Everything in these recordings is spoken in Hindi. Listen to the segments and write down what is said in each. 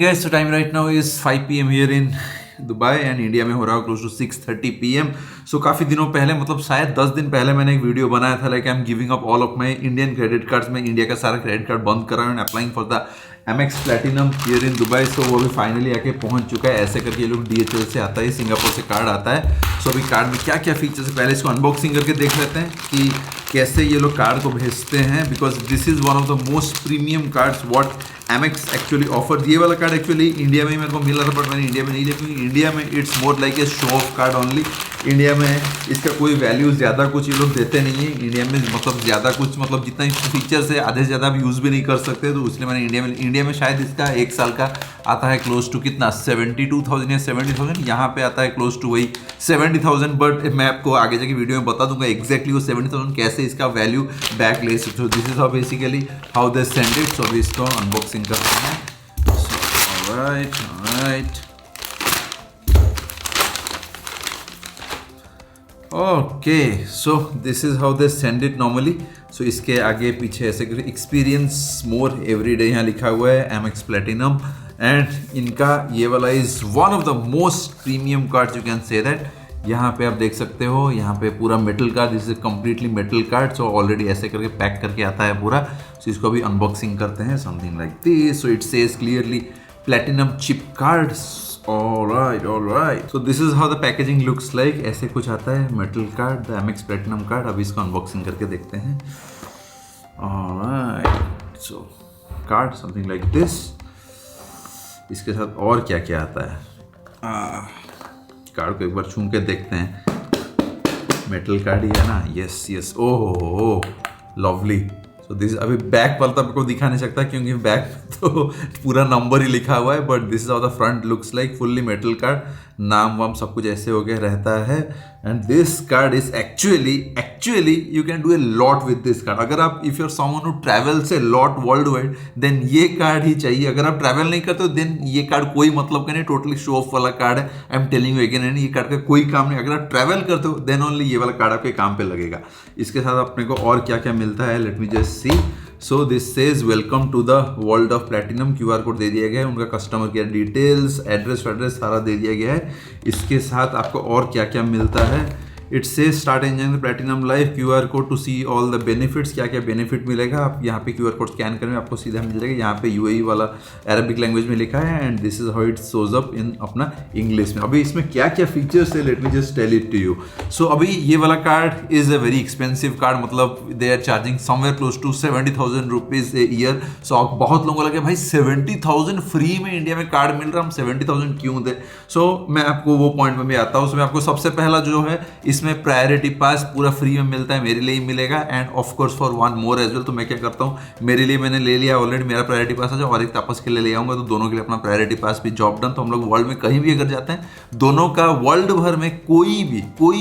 Guys, so time right now is 5 p.m. here in Dubai and India में हो रहा है क्लोज टू 6:30 PM। सो काफ़ी दिनों पहले मतलब शायद 10 दिन पहले मैंने एक वीडियो बनाया था like I am giving up all of my Indian credit cards. मैं इंडिया का सारा क्रेडिट कार्ड बंद कर रहा हूँ and applying for the Amex platinum here in Dubai. So वो भी फाइनली आके पहुंच चुका है। ऐसे करके ये लोग DHL से आता है, सिंगापुर से कार्ड आता है। सो अभी कार्ड में क्या क्या फीचर्स है पहले इसको अनबॉक्सिंग करके देख लेते हैं कि कैसे ये लोग कार्ड को भेजते हैं, because this is one of the most premium cards what Amex actually offer. ये वाला कार्ड एक्चुअली इंडिया में ही मेरे को मिल रहा था, बट मैंने इंडिया में नहीं लिया क्योंकि इंडिया में it's more like a show off card only. India में इसका कोई वैल्यू ज़्यादा कुछ ये लोग देते नहीं है। इंडिया में मतलब ज़्यादा कुछ मतलब जितना फीचर्स है आधे से ज़्यादा आप यूज़ भी नहीं कर सकते, तो इसलिए मैंने इंडिया में शायद इसका 1 साल का आता है क्लोज टू कितना 72,000 या 70,000। यहाँ पे आता है क्लोज टू वही 70,000। बट मैं आपको आगे जाके वीडियो में बता दूंगा एग्जैक्टली वो 70,000 कैसे इसका वैल्यू बैक ले सकते हो। This is how basically how they send it. So अभी इसको अनबॉक्सिंग करते हैं। Alright okay, so this is how they send it normally. So इसके आगे पीछे ऐसे एक्सपीरियंस मोर एवरी डे यहाँ लिखा हुआ है Amex प्लेटिनम। एंड इनका ये वाला is one of the most premium card, you can say that. यहाँ पे आप देख सकते हो, यहाँ पे पूरा metal card, this is completely metal card. So already ऐसे करके पैक करके आता है पूरा। सो इसको अभी अनबॉक्सिंग करते हैं something like this. So it says clearly platinum chip card. Alright, so this is how the packaging looks like. ऐसे कुछ आता है metal card, the Amex platinum card. अभी इसको अनबॉक्सिंग करके देखते हैं। Alright, so card something like this. इसके साथ और क्या क्या आता है, कार्ड को एक बार छू के देखते हैं। मेटल कार्ड ही है ना, yes yes. Oh lovely. So this अभी बैक वाला तो आपको दिखा नहीं सकता क्योंकि बैक तो पूरा नंबर ही लिखा हुआ है, but this is how the front looks like. Fully metal card, नाम वाम सब कुछ ऐसे हो गया रहता है। And this card is actually you can do a lot with this card. अगर आप if you are someone who travels a lot worldwide, then ये कार्ड ही चाहिए। अगर आप ट्रैवल नहीं करते हो देन ये कार्ड कोई मतलब का नहीं, टोटली शो ऑफ वाला कार्ड है। I am telling you again, ये कार्ड का कोई काम नहीं। अगर आप ट्रैवल करते हो देन ओनली ये वाला कार्ड आपके काम पे लगेगा। इसके साथ अपने को और क्या क्या मिलता है, let me just see. So this says welcome to the world of platinum. QR code दे दिया गया है, उनका कस्टमर केयर डिटेल्स, एड्रेस सारा दे दिया गया है। इसके साथ आपको और क्या क्या मिलता है, it says start enjoying the platinum life, QR code to see all the benefits. क्या क्या बेनिफिट मिलेगा, आप यहाँ पे QR कोड स्कैन करेंगे आपको सीधा मिल जाएगा। यहाँ पे UAE वाला अरबिक लैंग्वेज में लिखा है and this is how it shows up in अपना इंग्लिश में। अभी इसमें क्या क्या फीचर्स है, let me just tell it to you. So अभी ये वाला card is a very expensive card, मतलब they are charging somewhere close to 70,000 rupees a year. So बहुत लोगों को लगे भाई 70,000 फ्री में इंडिया में कार्ड मिल रहा है, हम 70,000 क्यों दे। सो मैं आपको वो पॉइंट में भी आता हूँ। उसमें आपको सबसे पहला जो है इसमें प्रायोरिटी पास पूरा फ्री में मिलता है, मेरे लिए ही मिलेगा। And of course for one more as well. तो मैं क्या करता हूँ, मेरे लिए मैंने ले लिया ऑलरेडी, मेरा प्रायोरिटी पास आ जाए और एक तापस के लिए ले आऊंगा, तो दोनों के लिए अपना प्रायोरिटी पास भी जॉब डन। तो हम लोग वर्ल्ड में कहीं भी अगर जाते हैं, दोनों का वर्ल्ड भर में कोई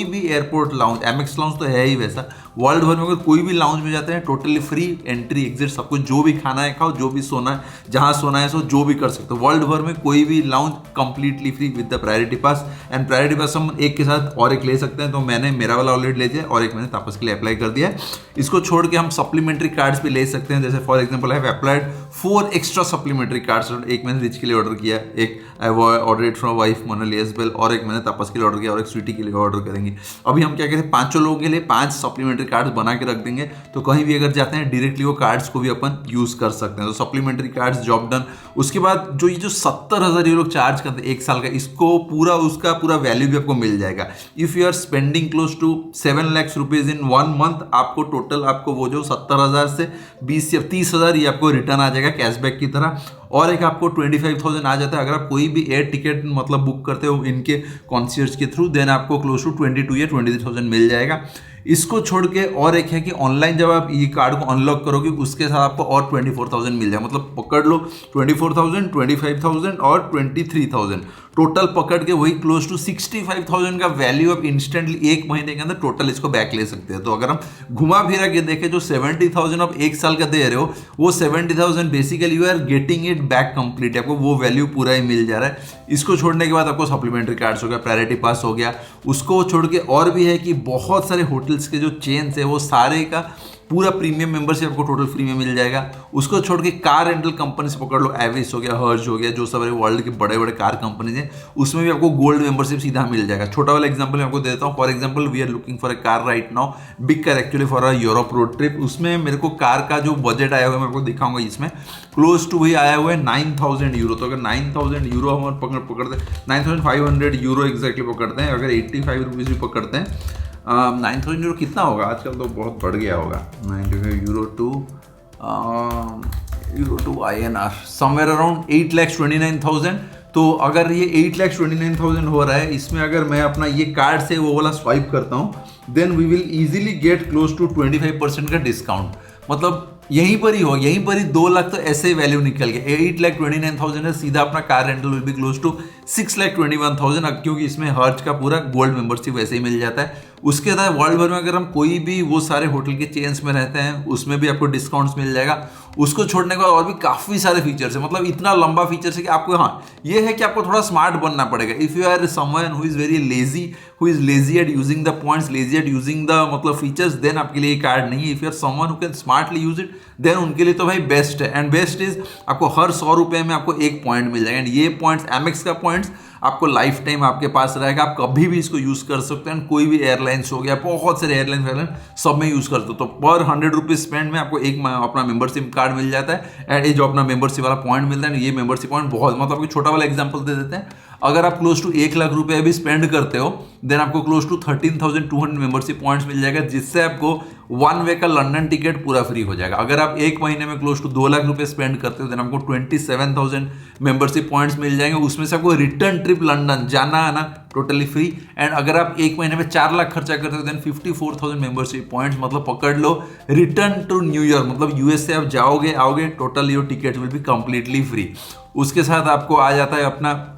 भी एयरपोर्ट लाउंज, Amex लाउंज तो है ही वैसा, वर्ल्ड भर में अगर कोई भी लाउंज में जाते हैं टोटली फ्री एंट्री एग्जिट सब कुछ। जो भी खाना है खाओ, जो भी सोना है जहाँ सोना है सो जो भी कर सकते हो। वर्ल्ड भर में कोई भी lounge completely free with the priority pass. And priority pass हम एक के साथ और एक ले सकते हैं, तो मैंने मेरा वाला ऑलरेडी ले लिया और एक मैंने तापस के लिए अप्लाई कर दिया है। इसको छोड़ के हम सप्लीमेंट्री कार्ड्स भी ले सकते हैं, जैसे for example I have applied 4 extra supplementary cards. एक मैंने रिच के लिए ऑर्डर किया, एक I order it from wife Monali as well, और एक मैंने तापस के लिए ऑर्डर किया और एक स्वीटी के लिए ऑर्डर करेंगे। अभी हम क्या कहते हैं, 5 लोगों के लिए 5 सप्लीमेंट्री कार्ड्स बना के रख देंगे, तो कहीं भी अगर जाते हैं डायरेक्टली वो कार्ड्स को भी अपन यूज कर सकते हैं। तो सप्लीमेंट्री कार्ड्स जॉब डन। उसके बाद जो ये जो 70,000 ये लोग चार्ज करते हैं 1 साल का, इसको पूरा उसका पूरा वैल्यू भी आपको मिल जाएगा। If you are spending close to 7 lakh rupees in 1 month, आपको टोटल आपको वो जो 70,000 से 20 या 30,000 ये आपको रिटर्न आ जाएगा कैशबैक की तरह। और एक आपको 25,000 आ जाता है अगर आप कोई भी एयर टिकट मतलब बुक करते हो इनके कॉन्सियर्स के थ्रू, देन आपको क्लोज टू 22 या 23,000 मिल जाएगा। इसको छोड़ के और एक है कि ऑनलाइन जब आप ये कार्ड को अनलॉक करोगे उसके साथ आपको और 24,000 मिल जाए। मतलब पकड़ लो 24,000, 25,000 और 23,000 टोटल पकड़ के वही क्लोज टू 65,000 का वैल्यू आप इंस्टेंटली 1 महीने के अंदर टोटल इसको बैक ले सकते हैं। तो अगर हम घुमा फिरा के देखें, जो 70,000 आप 1 साल का दे रहे हो, वो 70,000 basically you are getting it back complete. आपको वो वैल्यू पूरा ही मिल जा रहा है। इसको छोड़ने के बाद आपको सप्लीमेंट्री कार्ड्स हो गया, प्रायोरिटी पास हो गया। उसको छोड़ के और भी है कि बहुत सारे होटल्स के जो चेन्स है वो सारे का पूरा प्रीमियम मेंबरशिप आपको टोटल फ्री में मिल जाएगा। उसको छोड़ के कार रेंटल कंपनी से पकड़ लो, एविस हो गया, हर्ज हो गया, जो सब वर्ल्ड के बड़े बड़े कार कंपनीज हैं, उसमें भी आपको गोल्ड मेंबरशिप सीधा मिल जाएगा। छोटा वाला एग्जांपल मैं आपको दे देता हूँ। For example we are looking for a car right now, big car actually for a Europe road trip. उसमें मेरे को कार का जो बजट आया हुआ है मैं आपको दिखाऊंगा, इसमें क्लोज टू वही आया हुआ है 9000 यूरो। तो अगर 9000 यूरो हम पकड़ते हैं, 9500 यूरो एग्जैक्टली पकड़ते हैं, अगर 85 रुपीज़ भी पकड़ते हैं, 9000 यूरो कितना होगा आजकल, तो बहुत बढ़ गया होगा। 95 euro to INR somewhere around 8,29,000। तो अगर ये 8,29,000 हो रहा है, इसमें अगर मैं अपना ये कार्ड से वो वाला स्वाइप करता हूँ, then we will easily get close to 25% का डिस्काउंट। मतलब यहीं पर ही हो, यहीं पर ही 2 लाख तो ऐसे ही वैल्यू निकल गया। 8,29,000 है, सीधा अपना car rental will be close to 6,21,000, क्योंकि इसमें हर्ज का पूरा गोल्ड मेंबरशिप वैसे ही मिल जाता है। उसके बाद वर्ल्ड भर में अगर हम कोई भी वो सारे होटल के चेन्स में रहते हैं, उसमें भी आपको डिस्काउंट्स मिल जाएगा। उसको छोड़ने के बाद और भी काफ़ी सारे फीचर्स है, मतलब इतना लंबा फीचर्स है कि आपको, हाँ ये है कि आपको थोड़ा स्मार्ट बनना पड़ेगा। If you are someone who is very lazy, who is lazy at using the points, lazy at using the मतलब फीचर्स, देन आपके लिए ये कार्ड नहीं है। If you are someone who can smartly use it, then उनके लिए तो भाई बेस्ट है। एंड बेस्ट इज आपको हर 100 रुपये में आपको 1 पॉइंट मिल जाएगा। एंड ये पॉइंट्स, एमेक्स का पॉइंट्स आपको लाइफ टाइम आपके पास रहेगा, आप कभी भी इसको यूज कर सकते हैं। कोई भी एयरलाइंस हो गया, बहुत सारे एयरलाइन सब में यूज करते हो, तो पर 100 रुपीज स्पेंड में आपको एक अपना मेंबरशिप कार्ड मिल जाता है। एंड ये जो अपना मेंबरशिप वाला पॉइंट मिलता है, ये मेंबरशिप पॉइंट बहुत, मतलब आपको छोटा वाला एग्जांपल दे देते हैं। अगर आप क्लोज टू 1 लाख रुपए अभी स्पेंड करते हो, देन आपको क्लोज टू 13,200 मेंबरशिप पॉइंट्स मिल जाएगा, जिससे आपको 1 वे का लंदन टिकट पूरा फ्री हो जाएगा। अगर आप 1 महीने में क्लोज टू 2 लाख रुपए स्पेंड करते हो, देन आपको 27,000 मेंबरशिप पॉइंट्स मिल जाएंगे। उसमें से आपको रिटर्न ट्रिप लंदन जाना आना टोटली फ्री। एंड अगर आप 1 महीने में 4 लाख खर्चा करते हो, देन 54,000 मेंबरशिप पॉइंट्स, मतलब पकड़ लो रिटर्न टू न्यूयॉर्क, मतलब यूएस से आप जाओगे आओगे, total your ticket will be completely free. उसके साथ आपको आ जाता है अपना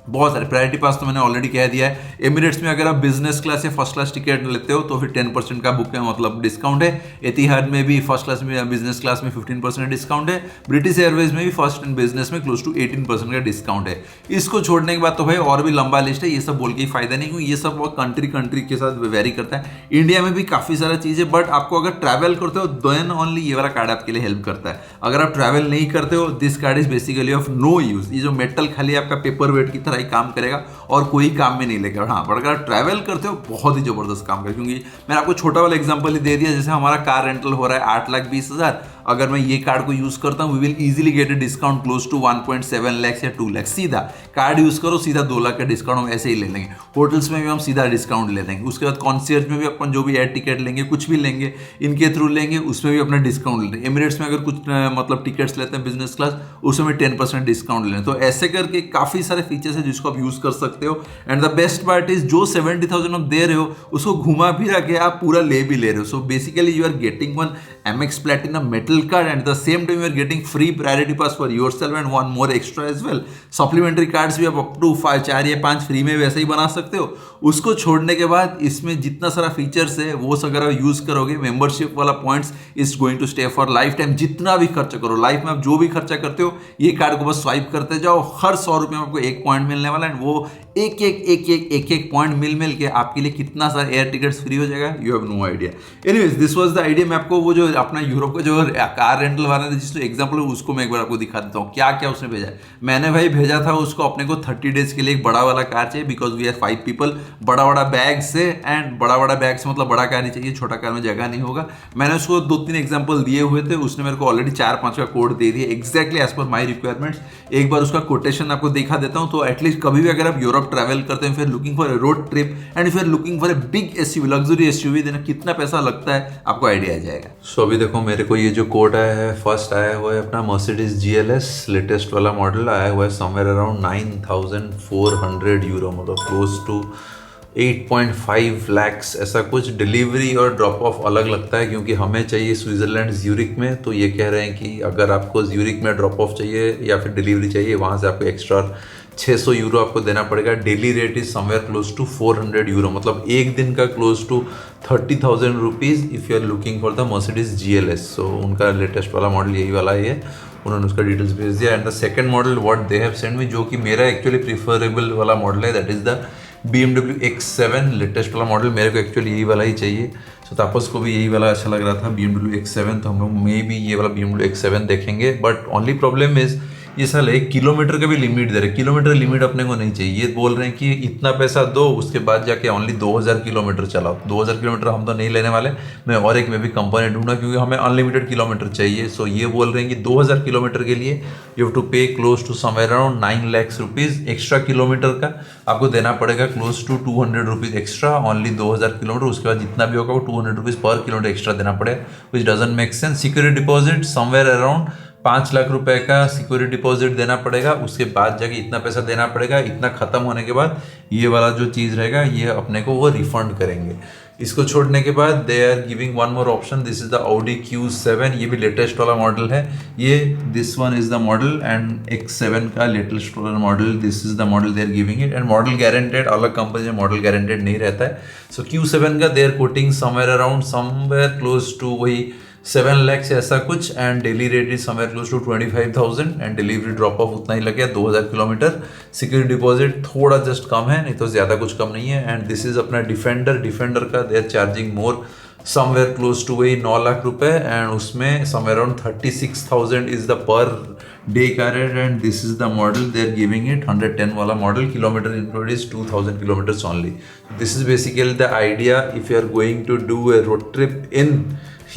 बहुत सारे प्रायोरिटी पास, तो मैंने ऑलरेडी कह दिया है। एमिरेट्स में अगर आप बिजनेस क्लास या फर्स्ट क्लास टिकट लेते हो तो फिर 10% का बुक है, मतलब डिस्काउंट है। एतिहाद में भी फर्स्ट क्लास में, बिजनेस क्लास में 15% डिस्काउंट है। ब्रिटिश एयरवेज में भी फर्स्ट एंड बिजनेस में क्लोज टू 18% का डिस्काउंट है। इसको छोड़ने के बाद तो भाई और भी लंबा लिस्ट है, ये सब बोल के फायदा नहीं, क्योंकि ये सब बहुत कंट्री के साथ वेरी करता है। इंडिया में भी काफ़ी सारा चीज़ है, बट आपको अगर ट्रैवल करते हो देन ओनली ये वाला कार्ड आपके लिए हेल्प करता है। अगर आप ट्रैवल नहीं करते हो, this card is basically of no use. ये जो मेटल खाली आपका पेपर वेट की तरह ही काम करेगा और कोई काम में नहीं लेगा। हाँ, पर अगर ट्रैवल करते हो बहुत ही जबरदस्त काम करेगा, क्योंकि मैंने आपको छोटा वाला एग्जांपल ही दे दिया। जैसे हमारा कार रेंटल हो रहा है 8,20,000, अगर मैं ये कार्ड को यूज करता हूँ, we will easily get a discount close to 1.7 lakh या 2 लाख। सीधा कार्ड यूज करो, सीधा 2 लाख का डिस्काउंट हम ऐसे ही ले लेंगे। होटल्स में भी हम सीधा डिस्काउंट ले लेंगे। उसके बाद कॉन्सियर्ज में भी अपन जो भी एयर टिकट लेंगे, कुछ भी लेंगे इनके थ्रू लेंगे, उसमें भी अपना डिस्काउंट लेंगे। एमिरेट्स में अगर कुछ मतलब टिकट्स लेते हैं बिजनेस क्लास, उसमें भी 10% डिस्काउंट लेंगे। तो ऐसे करके काफी सारे फीचर्स है जिसको आप यूज कर सकते हो। And the best part is जो 70,000 आप दे रहे हो, उसको घुमा फिरा के आप पूरा ले भी ले रहे हो। So basically you are getting one Amex Platinum metal card, and at the same time you are getting free priority pass for yourself and one more extra as well. Supplementary cards भी आप up to 4 या 5 फ्री में वैसे ही बना सकते हो। उसको छोड़ने के बाद इसमें जितना सारा फीचर्स है वो अगर आप यूज करोगे, मेंबरशिप वाला points is going to stay for lifetime. जितना भी खर्चा करो लाइफ में, आप जो भी खर्चा करते हो, ये कार्ड को बस स्वाइप करते जाओ, हर 100 रुपये में आपको 1 पॉइंट मिलने वाला है। वो एक पॉइंट मिल के आपके लिए कितना सारा एयर टिकट्स फ्री हो जाएगा, you have no idea. Anyways, this was the idea. मैं आपको वो जो अपना यूरोप का जो कार रेंटल वाला था, जिसको एग्जांपल उसको मैं एक बार आपको दिखा देता हूँ क्या क्या उसने भेजा है। मैंने भाई भेजा था उसको अपने को 30 डेज के लिए एक बड़ा वाला कार चाहिए, बिकॉज वी आर 5 पीपल। बड़ा बैग से, एंड बड़ा बैग से मतलब बड़ा कार ही चाहिए, छोटा कार में जगह नहीं होगा। मैंने उसको 2-3 एग्जाम्पल दिए हुए थे, उसने मेरे को ऑलरेडी 4-5 का कोड दे दिया एग्जैक्टली एज पर माई रिक्वायरमेंट्स। एक बार उसका कोटेशन आपको दिखा देता हूँ, तो एटलीस्ट कभी भी अगर आप यूरोप ट्रैवल करते हैं, फिर looking for a road trip and if you are looking for a big SUV, luxury SUV, देना कितना पैसा लगता है आपको आइडिया आ जाएगा। सो अभी देखो मेरे को ये जो कोड आया है, फर्स्ट आया हुआ है अपना मर्सिडीज GLS लेटेस्ट वाला मॉडल आया हुआ है समवेयर अराउंड 9,400 यूरो, मतलब क्लोज टू 8.5 लैक्स ऐसा कुछ। डिलीवरी और ड्रॉप ऑफ अलग लगता है, क्योंकि हमें चाहिए स्विट्जरलैंड ज्यूरिक में, तो ये कह रहे हैं कि अगर आपको ज्यूरिक में ड्रॉप ऑफ चाहिए या फिर डिलीवरी चाहिए, वहाँ से आपको एक्स्ट्रा 600 यूरो आपको देना पड़ेगा। Daily rate is somewhere close to 400 euro, मतलब एक दिन का close to 30,000 rupees if you are looking for the Mercedes GLS। So उनका लेटेस्ट वाला मॉडल यही वाला ही है, उन्होंने उसका डिटेल्स भेज दिया। And the second model what they have send me, जो कि मेरा एक्चुअली प्रीफरेबल वाला मॉडल है, that is the BMW X7 latest वाला मॉडल, मेरे को एक्चुअली यही वाला ही चाहिए। सो तापस को भी यही वाला अच्छा लग रहा था BMW X7, तो हम लोग मे भी ये वाला BMW X7 देखेंगे। बट ओनली प्रॉब्लम इज ये साल 1 किलोमीटर का भी लिमिट दे रहे, किलोमीटर लिमिट अपने को नहीं चाहिए। ये बोल रहे हैं कि इतना पैसा दो, उसके बाद जाके ओनली 2000 किलोमीटर चलाओ। 2000 किलोमीटर हम तो नहीं लेने वाले, मैं और एक में भी कंपनी ढूंढा क्योंकि हमें अनलिमिटेड किलोमीटर चाहिए। सो ये बोल रहे हैं कि 2000 किलोमीटर के लिए you have to pay close to somewhere around 9 lakh rupees extra kilometre का आपको देना पड़ेगा, close to 200 rupees extra only 2000 kilometre. उसके बाद जितना भी होगा वो 200 रुपीज़ पर किलोमीटर एक्स्ट्रा देना पड़ेगा, विच doesn't make sense. Security deposit somewhere around 5 lakh रुपए का सिक्योरिटी डिपॉजिट देना पड़ेगा, उसके बाद जाके इतना पैसा देना पड़ेगा। इतना खत्म होने के बाद ये वाला जो चीज़ रहेगा ये अपने को वो रिफंड करेंगे। इसको छोड़ने के बाद they are giving one more option, this is the Audi Q7, ये भी लेटेस्ट वाला मॉडल है। ये this one is the model and X7 का लेटेस्ट वाला model, this is the model they are giving it. And model guaranteed, अलग कंपनी में मॉडल गारंटेड नहीं रहता है। सो Q7 का they are quoting somewhere around somewhere close to वही 7 लाख से ऐसा कुछ, and daily rate is somewhere close to 25,000 and delivery drop off उतना ही लगे 2000 किलोमीटर। सिक्योरिटी डिपॉजिट थोड़ा जस्ट कम है, नहीं तो ज़्यादा कुछ कम नहीं है। एंड दिस इज अपना डिफेंडर का they are charging more somewhere close to वही 9 लाख रुपए, एंड उसमें somewhere around 36,000 is the per day का रेट। And this is the model they are giving it 110 वाला model, kilometre include is 2000 kilometres only. This is basically the idea if you are going to do a road trip in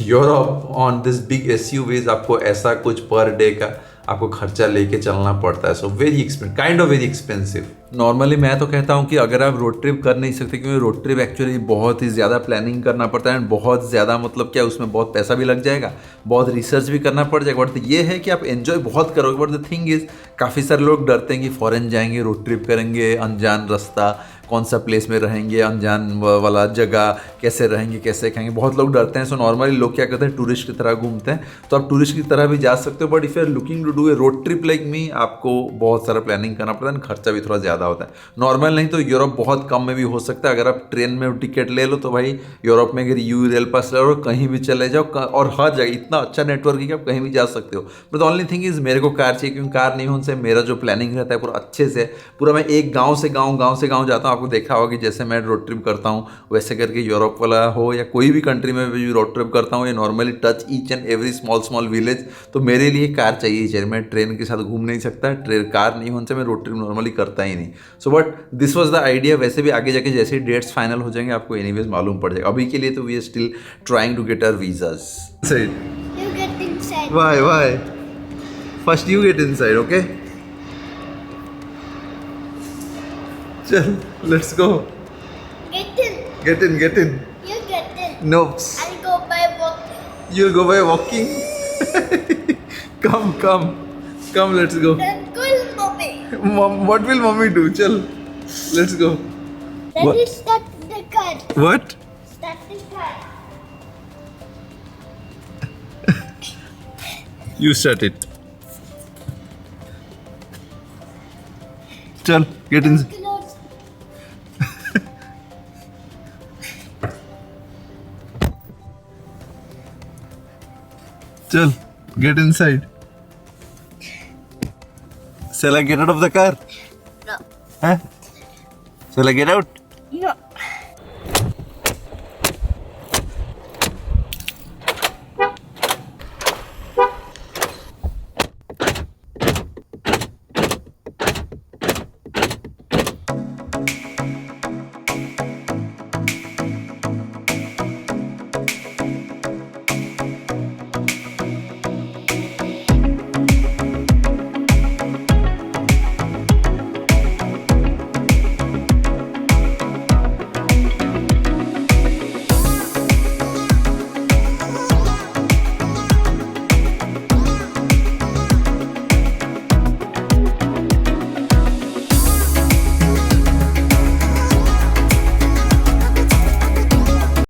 Europe on this big SUVs, आपको ऐसा कुछ पर डे का आपको खर्चा लेके चलना पड़ता है। So very expensive, kind of very expensive. Normally मैं तो कहता हूँ कि अगर आप रोड ट्रिप कर नहीं सकते, क्योंकि रोड ट्रिप एक्चुअली बहुत ही ज़्यादा प्लानिंग करना पड़ता है, बहुत ज़्यादा मतलब क्या उसमें बहुत पैसा भी लग जाएगा, बहुत रिसर्च भी करना पड़ जाएगा। बट ये है कि आप एंजॉय बहुत करोगे। बट द थिंग इज़ काफ़ी सारे लोग डरते हैं कि फॉरेन जाएंगे, रोड ट्रिप करेंगे, अनजान रास्ता, कौन सा प्लेस में रहेंगे, अनजान वाला जगह, कैसे रहेंगे, कैसे खाएंगे, बहुत लोग डरते हैं। सो नॉर्मली लोग क्या करते हैं, टूरिस्ट की तरह घूमते हैं। तो आप टूरिस्ट की तरह भी जा सकते हो, but if you are looking to do a road trip like me, आपको बहुत सारा प्लानिंग करना पड़ता है, खर्चा भी थोड़ा ज़्यादा होता है। नॉर्मल नहीं तो यूरोप बहुत कम में भी हो सकता है। अगर आप ट्रेन में टिकट ले लो तो भाई यूरोप में अगर यू रेल पास ले लो, कहीं भी चले जाओ, और हर जगह इतना अच्छा नेटवर्क है कि आप कहीं भी जा सकते हो। बट ओनली थिंग इज़ मेरे को कार चाहिए, क्योंकि कार नहीं होने से मेरा जो प्लानिंग रहता है पूरा अच्छे से, पूरा मैं एक गाँव से गाँव जाता हूँ। आपको देखा होगा कि जैसे मैं रोड ट्रिप करता हूँ वैसे करके यूरोप वाला हो या कोई भी कंट्री में भी रोड ट्रिप करता हूँ, ये normally touch each and every small village. तो मेरे लिए कार चाहिए, मैं ट्रेन के साथ घूम नहीं सकता, कार नहीं होने से मैं रोड ट्रिप नॉर्मली करता ही नहीं। So but this was the idea. वैसे भी आगे जाके जैसे डेट्स फाइनल हो जाएंगे आपको एनीवेज मालूम पड़ जाएगा। अभी के लिए तो we are still trying to get our visas. You get inside. Why? First you get inside, okay? चल, let's go. Get in. Get in. You get in. Nope. I'll go by walking. You'll go by walking. Come, let's go. Then call mommy. Mom, what will mommy do? Chal, let's go. Then What? you start the car. What? Start the car. You start it. Chal, get in. Close. Chal, get inside. Shall I get out of the car? No. Huh? Shall I get out? No.